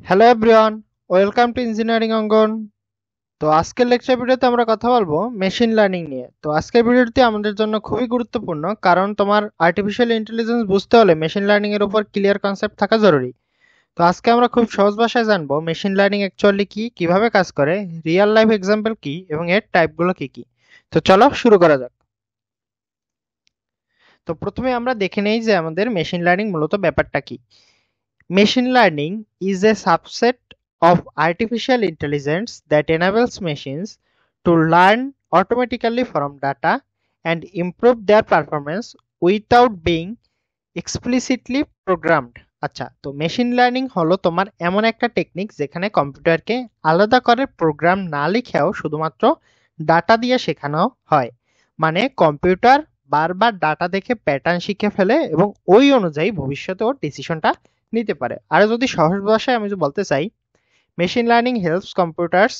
Hello everyone, welcome to Engineering Angan. তো আজকের lecture ভিডিওতে আমরা কথা বলবো মেশিন লার্নিং নিয়ে। তো আজকের ভিডিওটি আমাদের জন্য খুবই গুরুত্বপূর্ণ, কারণ তোমার আর্টিফিশিয়াল ইন্টেলিজেন্স বুঝতে হলে মেশিন লার্নিং এর উপর ক্লিয়ার কনসেপ্ট থাকা জরুরি। তো আজকে আমরা খুব সহজ ভাষায় জানবো মেশিন লার্নিং অ্যাকচুয়ালি কি, কিভাবে কাজ করে, রিয়েল লাইফ এক্সাম্পল কি এবং এর টাইপগুলো কি কি। তো চলো শুরু করা যাক। তো প্রথমে আমরা দেখে নেই যে আমাদের মেশিন লার্নিং মূলত ব্যাপারটা কি। Machine learning is a subset of artificial intelligence that enables machines to learn automatically from data and improve their performance without being explicitly programmed। আচ্ছা, তো মেশিন লার্নিং হলো তোমার এমন একটা টেকনিক যেখানে কম্পিউটারকে আলাদা করে প্রোগ্রাম না লিখেও শুধুমাত্র ডাটা দিয়ে শেখানো হয়। মানে কম্পিউটার বারবার ডাটা দেখে প্যাটার্ন শিখে ফেলে এবং ওই অনুযায়ী ভবিষ্যতে ওর ডিসিশনটা নিতে পারে। আর যদি সহজ ভাষায় আমি যদি বলতে চাই, machine learning helps computers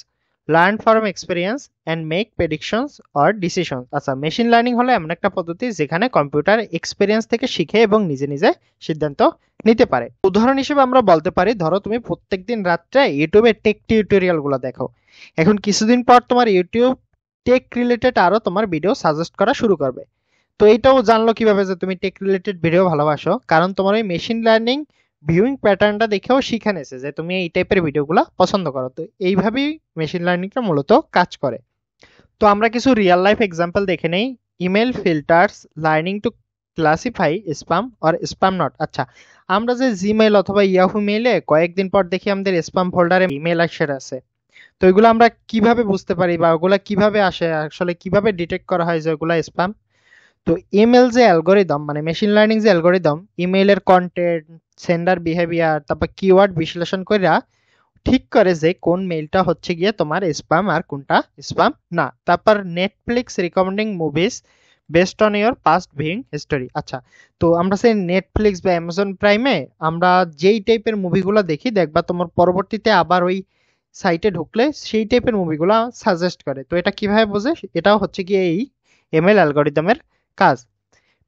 learn from experience and make predictions or decision. আচ্ছা, মেশিন লার্নিং হলো এমন একটা পদ্ধতি যেখানে কম্পিউটার এক্সপেরিয়েন্স থেকে শিখে এবং নিজে নিজে সিদ্ধান্ত নিতে পারে। উদাহরণ হিসেবে আমরা বলতে পারি, ধরো তুমি প্রত্যেকদিন রাত্রে ইউটিউবে টেক টিউটোরিয়াল গুলো দেখো। এখন কিছুদিন পর তোমার ইউটিউব টেক রিলেটেড আরো তোমার ভিডিও সাজেস্ট করা শুরু করবে। তো এটাও জানলো কিভাবে যে তুমি টেক রিলেটেড ভিডিও ভালোবাসো, কারণ তোমার ওই মেশিন লার্নিং ভিউইং প্যাটার্নটা দেখেও শিখে নেছে যে তুমি এই টাইপের ভিডিওগুলো পছন্দ করো। তো এইভাবেই মেশিন লার্নিংটা মূলত কাজ করে। তো আমরা কিছু রিয়েল লাইফ এক্সাম্পল দেখে নেই। Email filters learning to classify spam or spam not. আচ্ছা, আমরা যে জিমেইল অথবা ইয়াহু মেইলে কয়েকদিন পর দেখি আমাদের স্প্যাম ফোল্ডারে ইমেল আছে। তো এগুলো আমরা কিভাবে বুঝতে পারি বা ওগুলা কিভাবে আসে, আসলে কিভাবে ডিটেক্ট করা হয় যে ওগুলা স্প্যাম? তো ইমেল যে অ্যালগোরিদম, মানে মেশিন লার্নিং যে অ্যালগোরিদম, ইমেইলের কন্টেন্ট, সেন্ডার বিহেভিয়ার, তারপর কিওয়ার্ড বিশ্লেষণ কইরা ঠিক করে যে কোন মেইলটা হচ্ছে গিয়ে তোমার স্প্যাম আর কোনটা স্প্যাম না। তারপর Netflix recommending movies based on your past viewing history. আচ্ছা, তো আমরা সেই নেটফ্লিক্স বা অ্যামাজন প্রাইমে আমরা যেই টাইপের মুভিগুলো দেখি, দেখবা তোমার পরবর্তীতে আবার ওই সাইটে ঢুকলে সেই টাইপের মুভিগুলো সাজেস্ট করে। তো এটা কিভাবে বোঝে? এটাও হচ্ছে গিয়ে এই এমএল অ্যালগোরিদমের কাজ।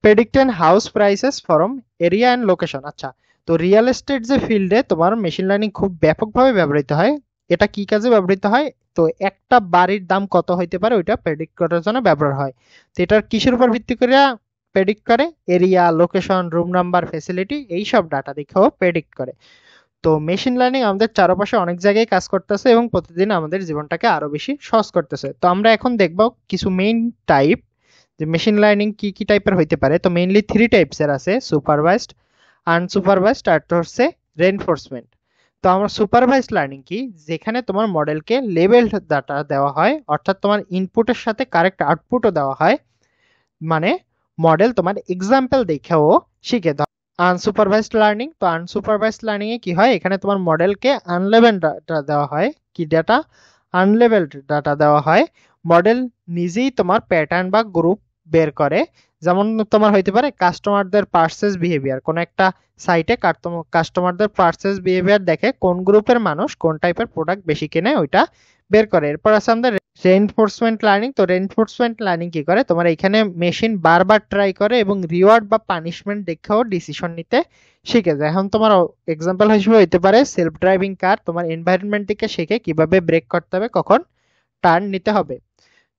Predicting house prices from area and location. আচ্ছা, তো রিয়েল এস্টেট যে ফিল্ডে তোমার মেশিন লার্নিং খুব ব্যাপকভাবে ব্যবহৃত হয়। এটা কি কাজে ব্যবহৃত হয়? তো একটা বাড়ির দাম কত হইতে পারে ওইটা প্রেডিক্ট করার জন্য ব্যবহার হয়। তো এটার কিসের উপর ভিত্তি করে প্রেডিক্ট করে? Area, location, room number, facility, এইসব ডাটা দেখেও প্রেডিক্ট করে। তো মেশিন লার্নিং আমাদের চারপাশে অনেক জায়গায় কাজ করতেছে এবং প্রতিদিন আমাদের জীবনটাকে আরো বেশি সহজ করতেছে। তো আমরা এখন দেখব কিছু মেইন টাইপ, যে মেশিন লার্নিং কি কি টাইপের হইতে পারে। তো মেইনলি থ্রি টাইপসের আছে: সুপারভাইজড, আনসুপারভাইজড আর হচ্ছে রেইনফোর্সমেন্ট। তো আমার সুপারভাইজড লার্নিং কি? যেখানে তোমার মডেলকে লেভেলড ডাটা দেওয়া হয়, অর্থাৎ তোমার ইনপুটের সাথে কারেক্ট আউটপুটও দেওয়া হয়। মানে মডেল তোমার এক্সাম্পল দেখেও শিখে। আনসুপারভাইজড লার্নিং, তো আনসুপারভাইজড লার্নিং এ কি হয়? এখানে তোমার মডেলকে আনলেভেল ডাটা দেওয়া হয়। কি ডাটা? আনলেভেলড ডাটা দেওয়া হয়। মডেল নিজেই তোমার প্যাটার্ন বা গ্রুপ বের করে। যেমন তোমার হইতে পারে কাস্টমারদের পারচেজ বিহেভিয়ার, কোন একটা সাইটে কাস্টমারদের পারচেজ বিহেভিয়ার দেখে কোন গ্রুপের মানুষ কোন টাইপের প্রোডাক্ট বেশি কেনে ওইটা বের করে। এরপর আছে আমাদের রেইনফোর্সমেন্ট লার্নিং। তো রেইনফোর্সমেন্ট লার্নিং কি করে? তোমার এখানে মেশিন বারবার ট্রাই করে এবং রিওয়ার্ড বা পানিশমেন্ট দেখেও ডিসিশন নিতে শিখে যায়। এখন তোমার এক্সাম্পল হিসেবে হইতে পারে সেলফ ড্রাইভিং কার তোমার এনভায়রনমেন্ট থেকে শিখে কিভাবে ব্রেক করতে হবে, কখন টার্ন নিতে হবে।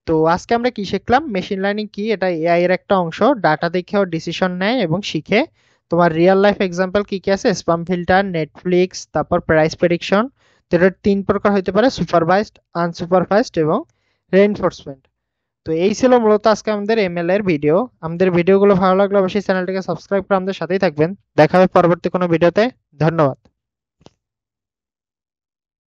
তো আজকে আমরা কি শিখলাম? মেশিন লার্নিং কি? এটা এআই এর একটা অংশ। ডাটা দেখেও ডিসিশন নেয় এবং শিখে। তোমার রিয়েল লাইফ এক্সাম্পল কি কি আছে? স্প্যাম ফিল্টার, নেটফ্লিক্স, তারপর প্রাইস প্রেডিকশন। তো এটার তিন প্রকার হইতে পারে: সুপারভাইজড, আনসুপারভাইজড এবং রেইনফোর্সমেন্ট। তো এই ছিল মূলত আজকে আমাদের এমএল এর ভিডিও। আমাদের ভিডিওগুলো ভালো লাগলে অবশ্যই চ্যানেলটিকে সাবস্ক্রাইব করে আমাদের সাথেই থাকবেন। দেখা হবে পরবর্তী কোনো ভিডিওতে। ধন্যবাদ।